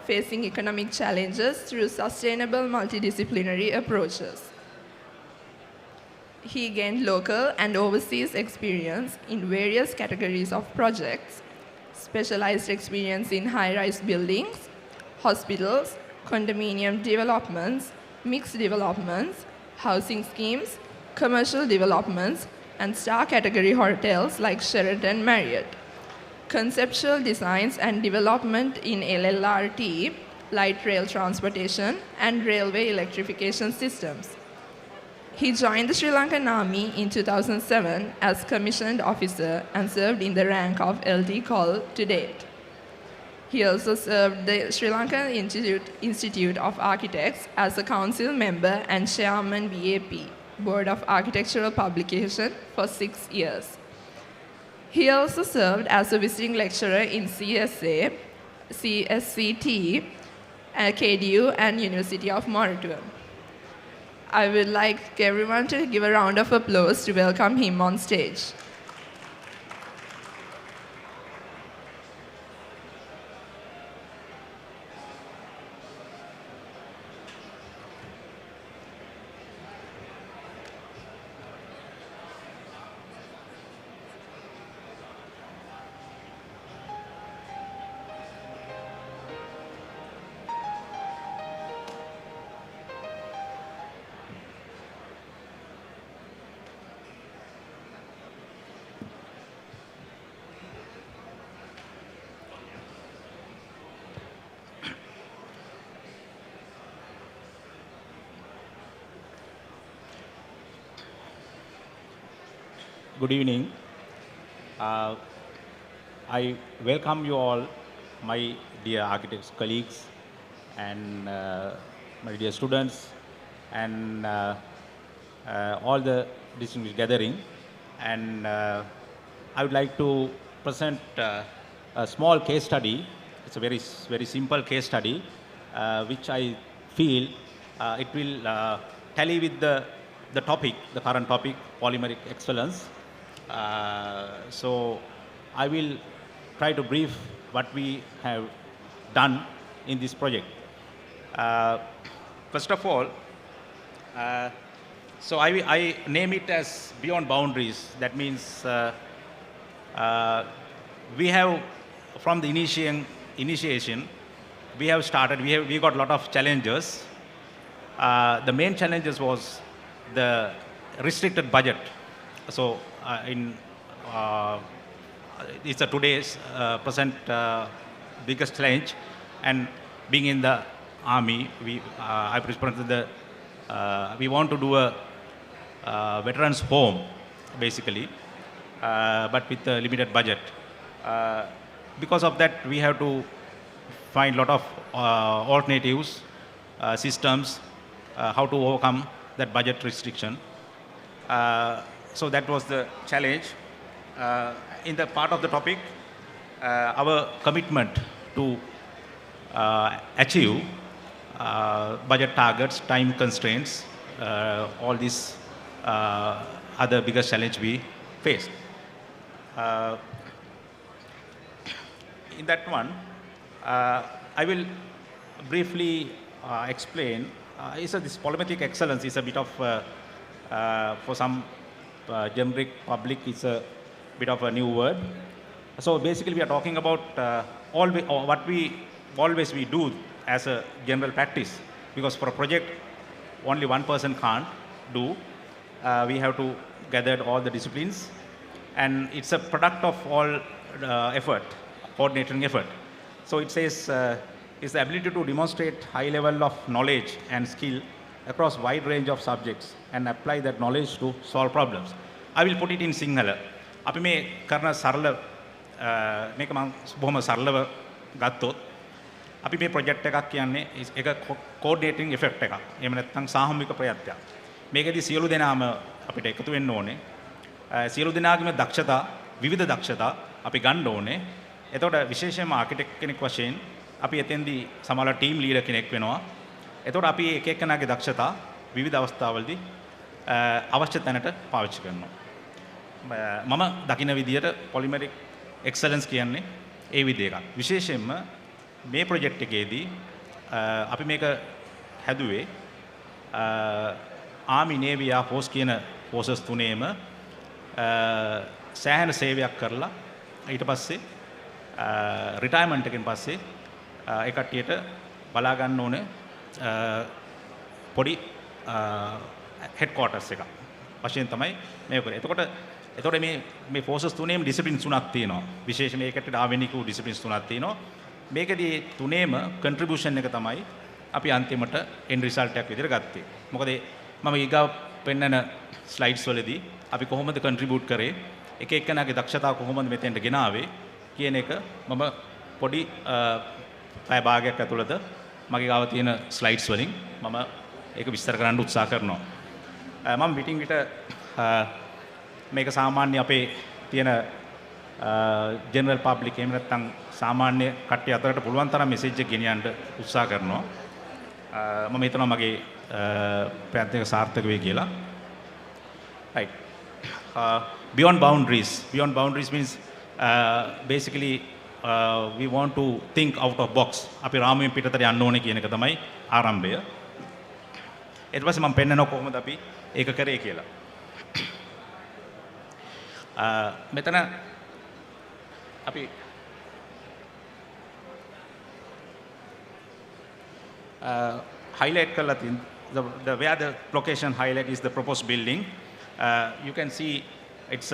facing economic challenges through sustainable multidisciplinary approaches. He gained local and overseas experience in various categories of projects, specialized experience in high-rise buildings, hospitals, condominium developments, mixed developments, housing schemes, commercial developments, and star category hotels like Sheraton Marriott. Conceptual designs and development in LLRT, light rail transportation, and railway electrification systems. He joined the Sri Lankan Army in 2007 as commissioned officer and served in the rank of LT Col to date. He also served the Sri Lankan Institute of Architects as a council member and chairman BAP, Board of Architectural Publication, for 6 years. He also served as a visiting lecturer in CSA, CSCT, KDU, and University of Moratorium. I would like everyone to give a round of applause to welcome him on stage. Good evening. I welcome you all, my dear architects, colleagues, and my dear students, and all the distinguished gathering. And I would like to present a small case study. It's a very simple case study, which I feel it will tally with the topic, the current topic, polymeric excellence. So I will try to brief what we have done in this project. First of all, so I name it as Beyond Boundaries. That means we have, from the initiation, we have started, we got a lot of challenges. The main challenges was the restricted budget. So it's a today's present biggest challenge, and being in the army, I represented we want to do a veterans home, basically, but with a limited budget. Because of that, we have to find a lot of alternatives, systems, how to overcome that budget restriction. So that was the challenge. In the part of the topic, our commitment to achieve budget targets, time constraints, all these other biggest challenge we faced. In that one, I will briefly explain. This polymeric excellence is a bit of, for some generic public, it's a bit of a new word. So basically we are talking about what we always do as a general practice, because for a project only one person can't do. We have to gather all the disciplines, and it's a product of all effort, coordinating effort. So it says it's the ability to demonstrate high level of knowledge and skill across wide range of subjects and apply that knowledge to solve problems. I will put it in Sinhala. අපි මේ කරන සරල මේක මම බොහොම සරලව ගත්තොත් අපි මේ ප්‍රොජෙක්ට් එකක් කියන්නේ ඒක කෝඩිනේටිංగ్ ඉෆෙක්ට් එකක්. එහෙම නැත්නම් සාමූහික ප්‍රයත්නයක්. මේකෙදි සියලු දෙනාම අපිට එකතු වෙන්න ඕනේ. සියලු දෙනාගේම දක්ෂතා, විවිධ දක්ෂතා අපි ගන්න ඕනේ. එතකොට විශේෂයෙන්ම ආකිටෙක්ට් කෙනෙක් වශයෙන් අපි එතෙන්දී සමහර ටීම් ලීඩර් කෙනෙක් වෙනවා. එතකොට අපි එක එක්කෙනාගේ දක්ෂතා විවිධ අවස්ථාවලදී අවශ්‍ය තැනට පාවිච්චි කරනවා. මම දකින විදියට පොලිමරික් එක්සලන්ස් කියන්නේ ඒ විදිහ එකක්. විශේෂයෙන්ම මේ ප්‍රොජෙක්ට් එකේදී අපි මේක හැදුවේ ආමි නේවි යා ෆෝස් කියන ෆෝසස් තුනේම සෑහෙන සේවයක් කරලා ඊට පස්සේ රිටයර්මන්ට් එකෙන් පස්සේ ඒ කට්ටියට බලා ගන්න ඕනේ පොඩි හෙඩ්ක්වාටර්ස් එකක් වශයෙන් තමයි මේක කරේ. එතකොට මේ ෆෝසස් තුනේම ඩිසිප්ලින්ස් තුනක් තියෙනවා. විශේෂ මේකට ආවෙනික වූ ඩිසිප්ලින්ස් තුනක් තියෙනවා. මේකදී තුනේම කන්ට්‍රිබියුෂන් එක තමයි අපි අන්තිමට එන්ඩ් රිසල්ට් එකක් විදිහට ගත්තේ. මොකද මම ඊගාව පෙන්නන ස්ලයිඩ්ස් වලදී අපි කොහොමද කන්ට්‍රිබියුට් කරේ, එක එක්කෙනාගේ දක්ෂතාව කොහොමද මෙතෙන්ට ගෙනාවේ කියන එක මම පොඩි පැය භාගයක් ඇතුළත මගේ ගාව තියෙන ස්ලයිඩ්ස් වලින් මම ඒක විස්තර කරන්න උත්සාහ කරනවා. මම පිටින් පිට මේක සාමාන්‍ය අපේ තියෙන ජෙනරල් පබ්ලික් එහෙම නැත්නම් සාමාන්‍ය කට්ටිය අතරට පුළුවන් තරම් මෙසේජ් එක ගෙනියන්න උත්සාහ කරනවා. මම හිතනවා මගේ ප්‍රයත්න එක සාර්ථක වෙයි කියලා. Right. Beyond boundaries. Beyond boundaries means basically we want to think out of box. අපි රාමුවෙන් පිටතට යන්න ඕනේ කියන එක තමයි ආරම්භය. ඊට පස්සේ මම පෙන්නනවා කොහොමද අපි ඒක කරේ කියලා. මෙතන අපි highlight කරලා තියෙන where the location highlight is the proposed building. You can see it's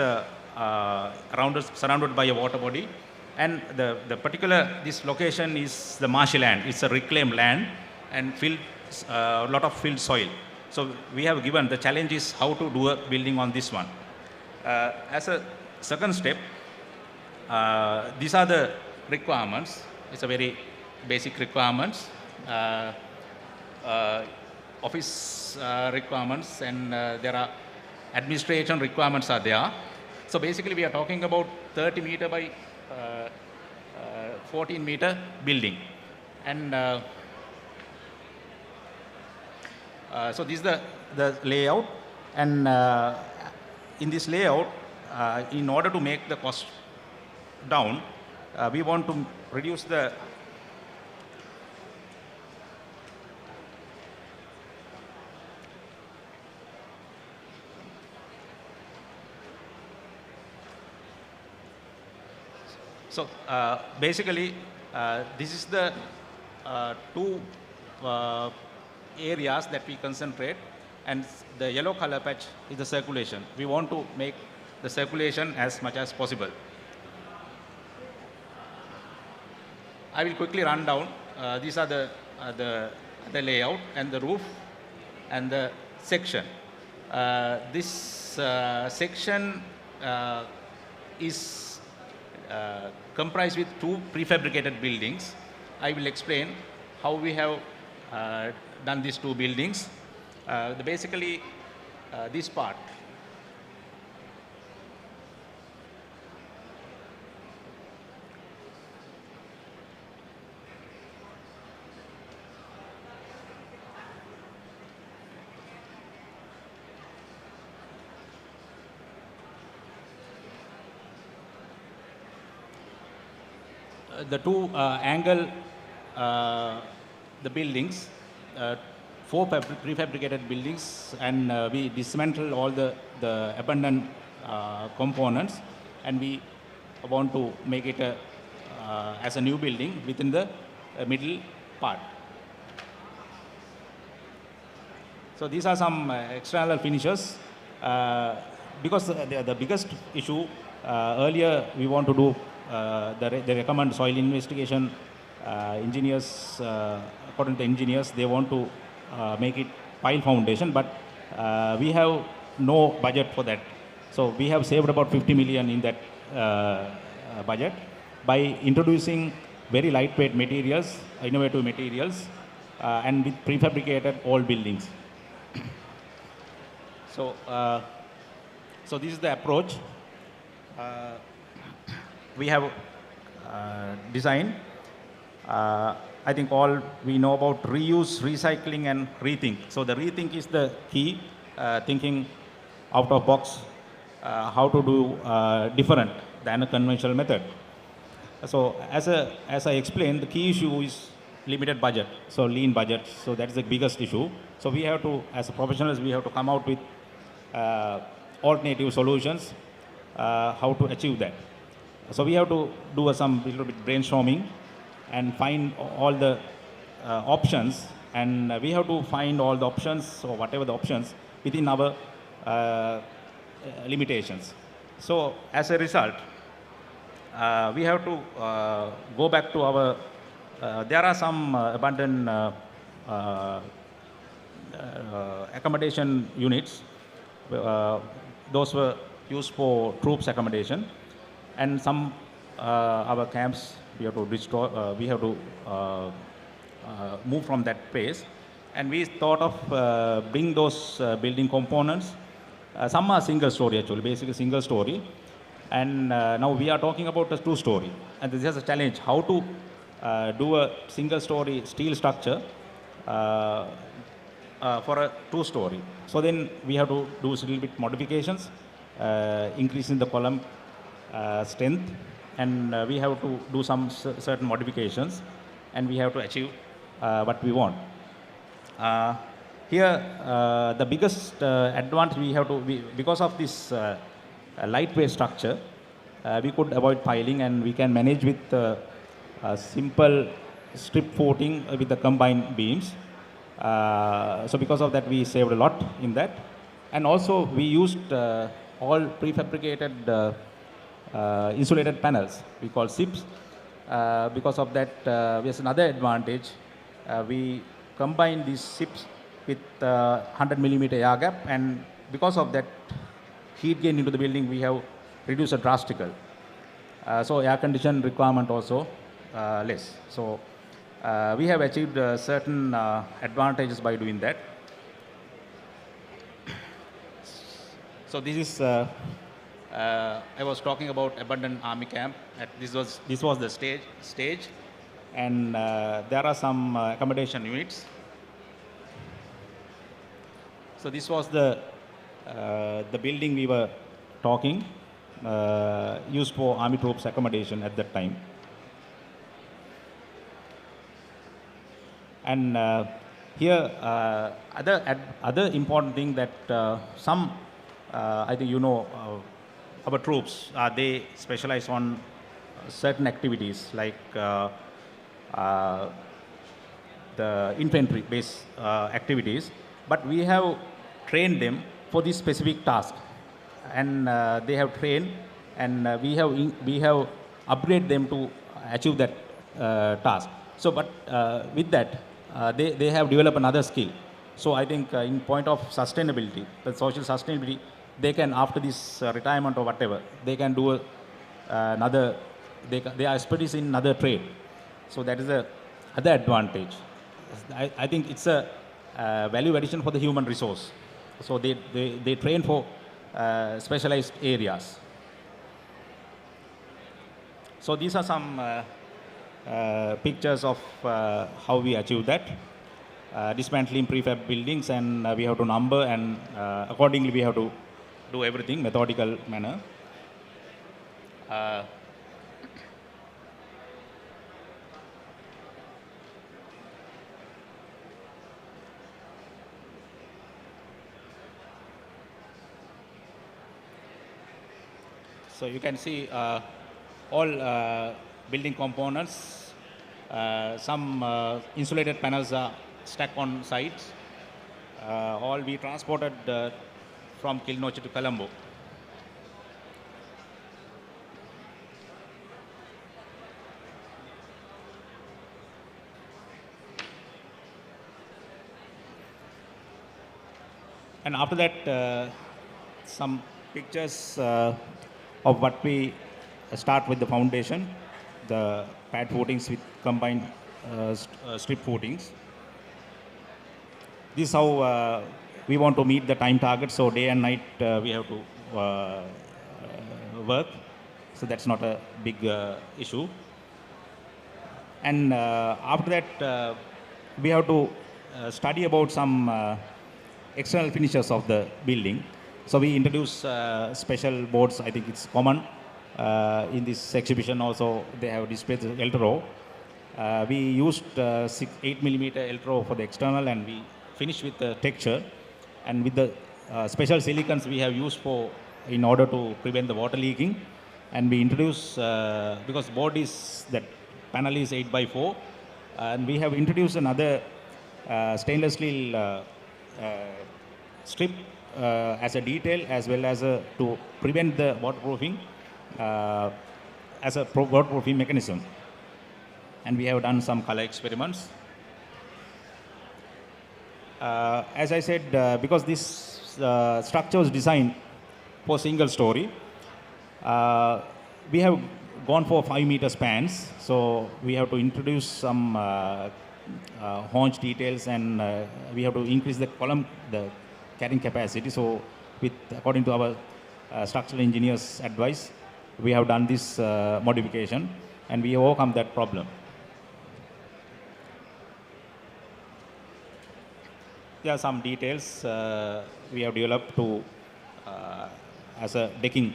surrounded by a water body, and the particular this location is the marshy land. It's a reclaimed land and filled a lot of filled soil. So we have given the challenge is how to do a building on this one. As a second step, these are the requirements. It's a very basic requirements. Office requirements, and there are administration requirements are there. So basically we are talking about 30 meter by 14 meter building, and so this is the layout, and in this layout, in order to make the cost down, we want to reduce the So basically, this is the two areas that we concentrate, and the yellow color patch is the circulation. We want to make the circulation as much as possible. I will quickly run down. These are the layout and the roof and the section. This section is comprised with two prefabricated buildings. I will explain how we have done these two buildings. Basically, this part. The two angle the buildings, four prefabricated buildings, and we dismantle all the abandoned components, and we want to make it as a new building within the middle part. So these are some external finishes. Because the biggest issue earlier we want to do they recommend soil investigation engineers, according to engineers, they want to make it pile foundation, but we have no budget for that. So we have saved about 50 million in that budget by introducing very lightweight materials, innovative materials, and with prefabricated old buildings. So this is the approach. We have designed. I think all we know about reuse, recycling, and rethink. So the rethink is the key, thinking out of box, how to do different than a conventional method. So as I explained, the key issue is limited budget, so lean budget. So that is the biggest issue. So we have to, as a professionals, we have to come out with alternative solutions, how to achieve that. So we have to do some little bit brainstorming and find all the options, and we have to find all the options or whatever the options within our limitations. So as a result, we have to go back to our, there are some abandoned accommodation units. Those were used for troops accommodation, and some our camps we have to restore, we have to move from that place, and we thought of bring those building components. Some are single story actually, basically single story, and now we are talking about a two story, and this is a challenge how to do a single story steel structure for a two story. So then we have to do a little bit modifications, increasing the column strength, and we have to do some certain modifications, and we have to achieve what we want. Here, the biggest advantage we have to, because of this lightweight structure, we could avoid piling, and we can manage with a simple strip footing with the combined beams. So because of that, we saved a lot in that. And also, we used all prefabricated insulated panels, we call SIPs. Because of that, there's another advantage. We combine these SIPs with 100 millimeter air gap, and because of that heat gain into the building, we have reduced it drastically. So air condition requirement also less. So we have achieved certain advantages by doing that. So this is, I was talking about abandoned army camp. This was the stage, and there are some accommodation units. So this was the building we were talking, used for army troops accommodation at that time. And here, other important thing that I think you know, our troops, they specialize on certain activities like the infantry-based activities, but we have trained them for this specific task, and they have trained, and we have upgraded them to achieve that task. So, but with that, they have developed another skill. So I think in point of sustainability, the social sustainability, they can, after this retirement or whatever, they can do another, they are expertise in another trade. So that is a other advantage. I think it's a value addition for the human resource. So they train for specialized areas. So these are some pictures of how we achieve that. Dismantling prefab buildings, and we have to number, and accordingly we have to do everything methodical manner. So you can see all building components. Some insulated panels are stacked on sites. All we transported from Kilnoche to Colombo. And after that, some pictures of what we start with the foundation, the pad footings with combined strip footings. This is how we want to meet the time target. So day and night we have to work. So that's not a big issue. And after that, we have to study about some external finishes of the building. So we introduce special boards. I think it's common In this exhibition also, they have displayed the Eldro. We used 8 millimeter Eldro for the external, and we finished with the texture. And with the special silicons we have used for in order to prevent the water leaking. And we introduce, because board is, that panel is 8 by 4, and we have introduced another stainless steel strip as a detail, as well as to prevent the waterproofing as a waterproofing mechanism. And we have done some color experiments. As I said, because this structure was designed for single story, we have gone for 5-meter spans. So we have to introduce some haunch details, and we have to increase the column, the carrying capacity. So according to our structural engineer's advice, we have done this modification, and we overcome that problem. There are some details we have developed to as a decking.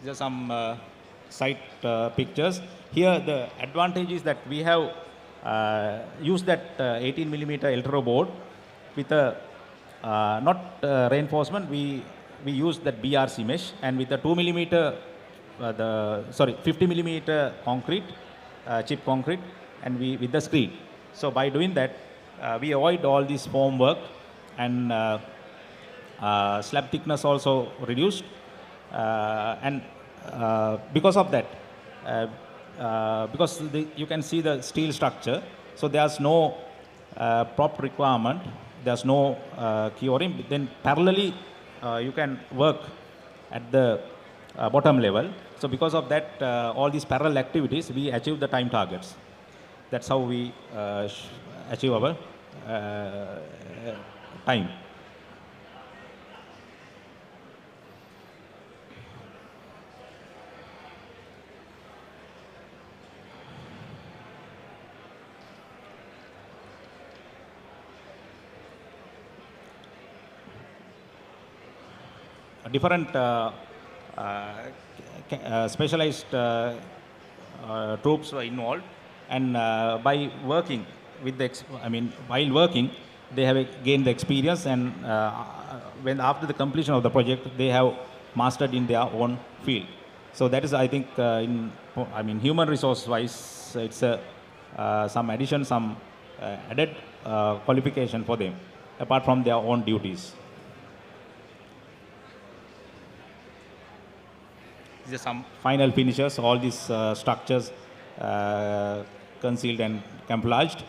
There are some site pictures. Here the advantage is that we have used that 18 millimeter Eldro board with a not reinforcement. We used that BRC mesh, and with the 2 millimeter 50 millimeter concrete, chip concrete, and with the screed. So by doing that, we avoid all this foam work, and slab thickness also reduced, and because of that, because you can see the steel structure, so there's no prop requirement, there's no key O-ring. Then parallelly you can work at the bottom level. So because of that, all these parallel activities, we achieve the time targets. That's how we achieve our time. Different specialized troops were involved, and by working with the, while working, they have gained the experience, and when after the completion of the project, they have mastered in their own field. So that is, I think, human resource wise, it's some addition, some added qualification for them, apart from their own duties. These are some final finishes. All these structures concealed and camouflaged,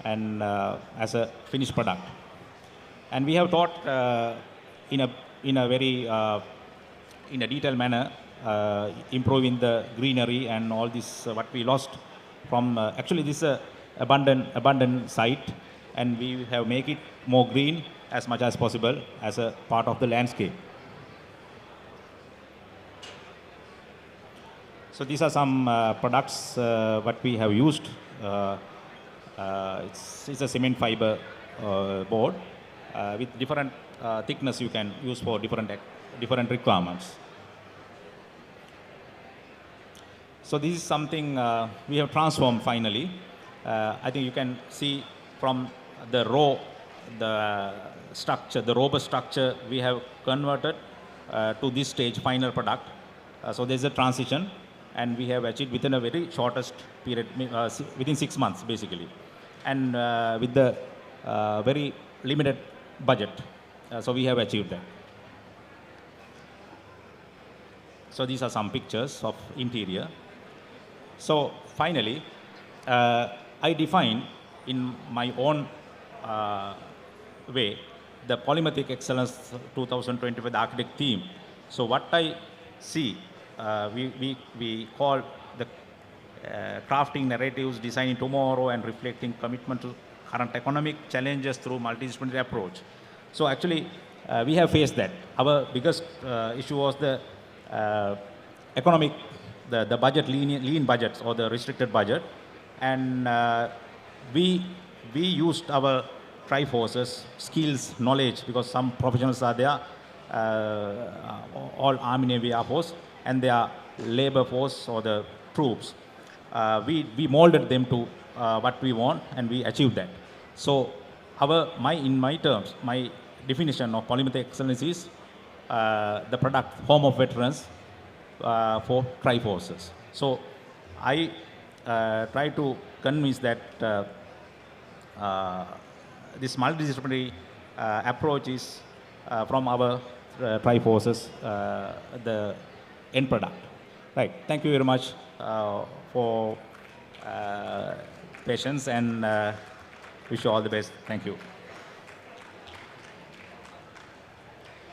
and as a finished product. And we have taught in a very in a detailed manner, improving the greenery and all this what we lost from actually this abundant site, and we have make it more green as much as possible as a part of the landscape. So these are some products what we have used. It's a cement fiber board with different thickness you can use for different requirements. So this is something we have transformed finally. I think you can see from the structure, the robust structure we have converted to this stage, final product. So there's a transition, and we have achieved within a very shortest period, within 6 months basically, and with the very limited budget. So we have achieved that. So these are some pictures of interior. So finally, I define in my own way the Polymathic Excellence 2020 with the architect theme. So what I see, we call the crafting narratives, designing tomorrow, and reflecting commitment to current economic challenges through multidisciplinary approach. So actually, we have faced that. Our biggest issue was the economic, the budget, lean budgets or the restricted budget, and we used our triforces, skills, knowledge, because some professionals are there all Army Navy Air Force and their labor force or the troops. We molded them to what we want, and we achieved that. So in my terms, my definition of polymetric excellence is the product home of veterans for Triforces. So I try to convince that this multidisciplinary approach is from our Triforces, the end product. Right. Thank you very much for patience, and wish you all the best. Thank you.